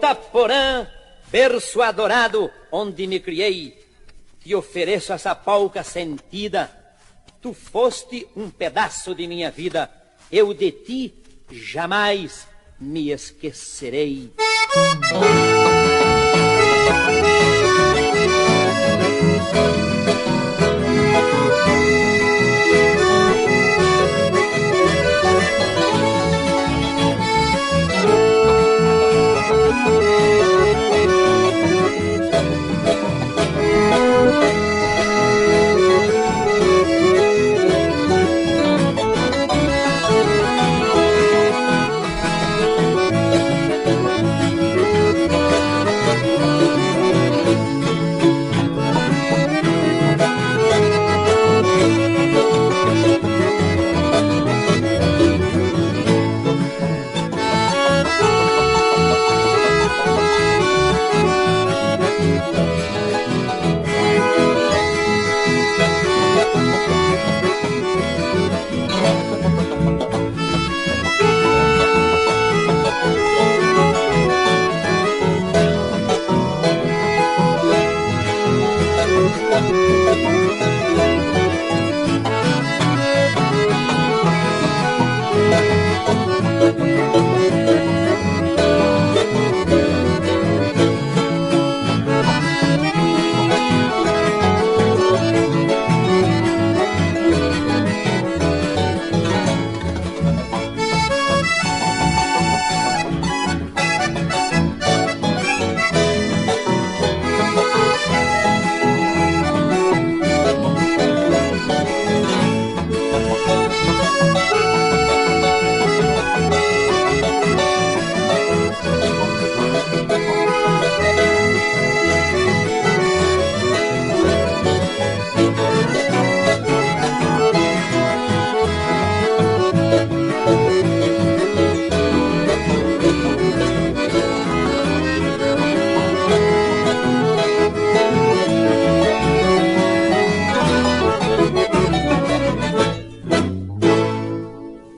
Ponta Porã, berço adorado onde me criei, te ofereço essa polca sentida. Tu foste um pedaço de minha vida, eu de ti jamais me esquecerei.